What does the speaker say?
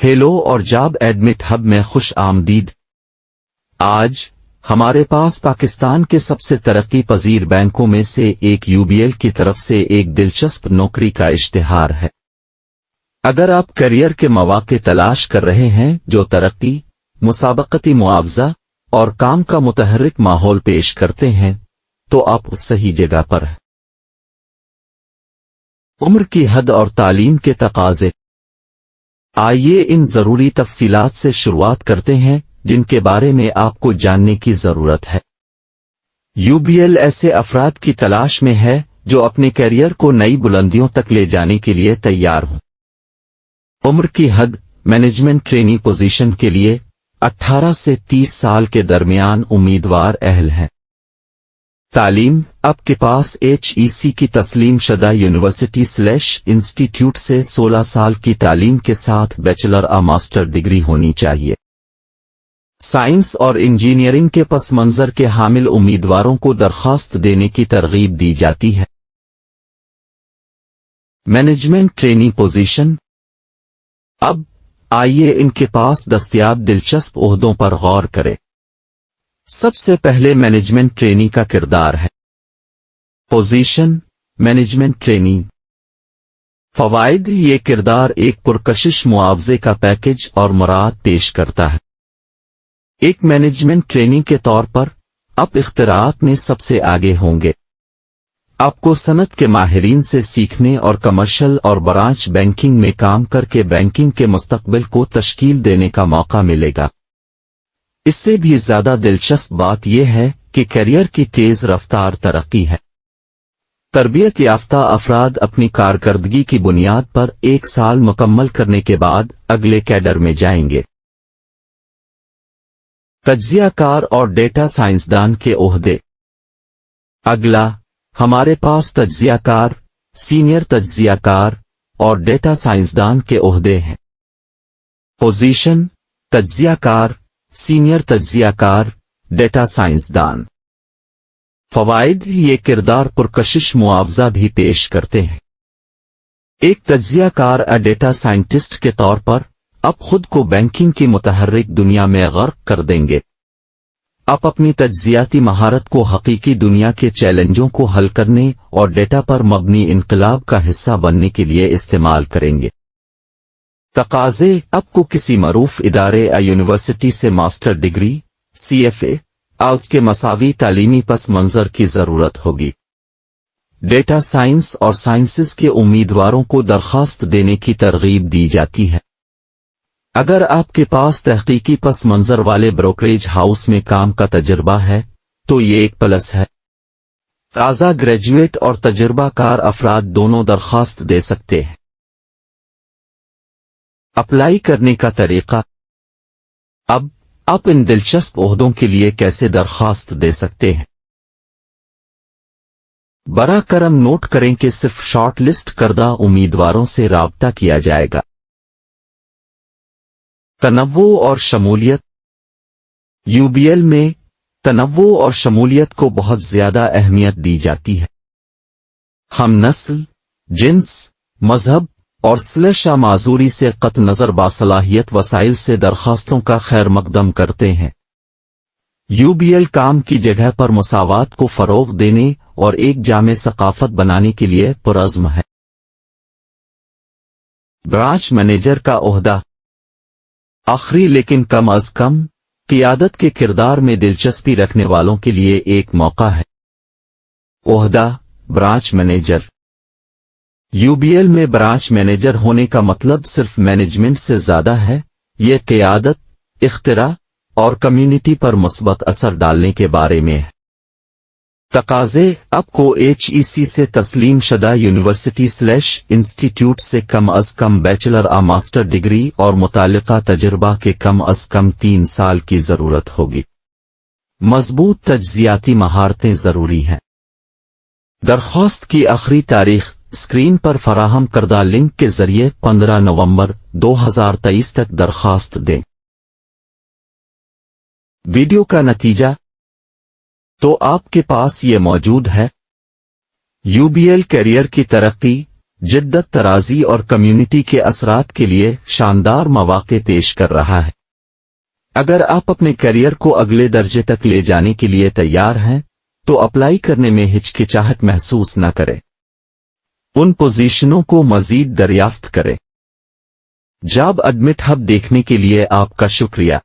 Hello اور job admit hub میں خوش آمدید۔ آج ہمارے پاس پاکستان کے سب سے ترقی پذیر بینکوں میں سے ایک UBL کی طرف سے ایک دلچسپ نوکری کا اشتہار ہے۔ اگر آپ کیریئر کے مواقع تلاش کر رہے ہیں جو ترقی، مسابقتی معاوضہ اور کام کا متحرک ماحول پیش کرتے ہیں تو آپ صحیح جگہ پر ہیں۔ عمر کی حد اور تعلیم کے تقاضے۔ آئیے ان ضروری تفصیلات سے شروعات کرتے ہیں جن کے بارے میں آپ کو جاننے کی ضرورت ہے۔ UBL ایسے افراد کی تلاش میں ہے جو اپنے کیریئر کو نئی بلندیوں تک لے جانے کے لیے تیار ہوں۔ عمر کی حد مینجمنٹ ٹرینی پوزیشن کے لیے 18 سے 30 سال کے درمیان امیدوار اہل ہیں۔ تعلیم، آپ کے پاس HEC کی تسلیم شدہ یونیورسٹی/انسٹیٹیوٹ سے 16 سال کی تعلیم کے ساتھ بیچلر یا ماسٹر ڈگری ہونی چاہیے۔ سائنس اور انجینئرنگ کے پس منظر کے حامل امیدواروں کو درخواست دینے کی ترغیب دی جاتی ہے۔ Management trainee position. اب آئیے ان کے پاس دستیاب دلچسپ عہدوں پر غور کریں۔ سب سے پہلے مینجمنٹ ٹرینی کا کردار ہے۔ Position, management trainee. فوائد، یہ کردار ایک پرکشش معاوضے کا پیکج اور مراعات پیش کرتا ہے۔ ایک مینجمنٹ ٹرینی کے طور پر آپ اختراعات میں سب سے آگے ہوں گے۔ آپ کو صنعت کے ماہرین سے سیکھنے اور کمرشل اور برانچ بینکنگ میں کام کر کے بینکنگ کے مستقبل کو تشکیل دینے کا موقع ملے گا۔ اس سے بھی زیادہ دلچسپ بات یہ ہے کہ کیریئر کی تیز رفتار ترقی ہے۔ تربیت یافتہ افراد اپنی کارکردگی کی بنیاد پر 1 سال مکمل کرنے کے بعد اگلے کیڈر میں جائیں گے۔ تجزیہ کار اور ڈیٹا سائنسدان کے عہدے۔ اگلا، ہمارے پاس تجزیہ کار، سینئر تجزیہ کار اور ڈیٹا سائنسدان کے عہدے ہیں۔ پوزیشن، تجزیہ کار، سینئر تجزیہ کار، ڈیٹا سائنسدان۔ فوائد، یہ کردار پرکشش معاوضہ بھی پیش کرتے ہیں۔ ایک تجزیہ کار یا ڈیٹا سائنٹسٹ کے طور پر آپ خود کو بینکنگ کی متحرک دنیا میں غرق کر دیں گے۔ آپ اپنی تجزیاتی مہارت کو حقیقی دنیا کے چیلنجوں کو حل کرنے اور ڈیٹا پر مبنی انقلاب کا حصہ بننے کے لیے استعمال کریں گے۔ تقاضے، آپ کو کسی معروف ادارے یا یونیورسٹی سے ماسٹر ڈگری CFA یا اس کے مساوی تعلیمی پس منظر کی ضرورت ہوگی۔ ڈیٹا سائنس اور سائنسز کے امیدواروں کو درخواست دینے کی ترغیب دی جاتی ہے۔ اگر آپ کے پاس تحقیقی پس منظر والے بروکریج ہاؤس میں کام کا تجربہ ہے تو یہ ایک پلس ہے۔ تازہ گریجویٹ اور تجربہ کار افراد دونوں درخواست دے سکتے ہیں۔ اپلائی کرنے کا طریقہ۔ اب آپ ان دلچسپ عہدوں کے لیے کیسے درخواست دے سکتے ہیں؟ براہ کرم نوٹ کریں کہ صرف شارٹ لسٹ کردہ امیدواروں سے رابطہ کیا جائے گا۔ تنوع اور شمولیت۔ UBL میں تنوع اور شمولیت کو بہت زیادہ اہمیت دی جاتی ہے۔ ہم نسل، جنس، مذہب اور / معذوری سے قطع نظر باصلاحیت وسائل سے درخواستوں کا خیر مقدم کرتے ہیں۔ UBL کام کی جگہ پر مساوات کو فروغ دینے اور ایک جامع ثقافت بنانے کے لیے پرعزم ہے۔ برانچ مینیجر کا عہدہ۔ آخری لیکن کم از کم، قیادت کے کردار میں دلچسپی رکھنے والوں کے لیے ایک موقع ہے۔ عہدہ، برانچ مینیجر۔ UBL میں برانچ مینیجر ہونے کا مطلب صرف مینجمنٹ سے زیادہ ہے، یہ قیادت، اختراع اور کمیونٹی پر مثبت اثر ڈالنے کے بارے میں ہے۔ تقاضے، آپ کو HEC سے تسلیم شدہ یونیورسٹی/انسٹیٹیوٹ سے کم از کم بیچلر یا ماسٹر ڈگری اور متعلقہ تجربہ کے کم از کم 3 سال کی ضرورت ہوگی۔ مضبوط تجزیاتی مہارتیں ضروری ہیں۔ درخواست کی آخری تاریخ اسکرین پر فراہم کردہ لنک کے ذریعے 15 نومبر 2023 تک درخواست دیں۔ ویڈیو کا نتیجہ۔ تو آپ کے پاس یہ موجود ہے۔ UBL کیریئر کی ترقی، جدت ترازی اور کمیونٹی کے اثرات کے لیے شاندار مواقع پیش کر رہا ہے۔ اگر آپ اپنے کیریئر کو اگلے درجے تک لے جانے کے لیے تیار ہیں تو اپلائی کرنے میں ہچکچاہٹ محسوس نہ کریں۔ ان پوزیشنوں کو مزید دریافت کریں۔ جاب ایڈمٹ ہب دیکھنے کے لیے آپ کا شکریہ۔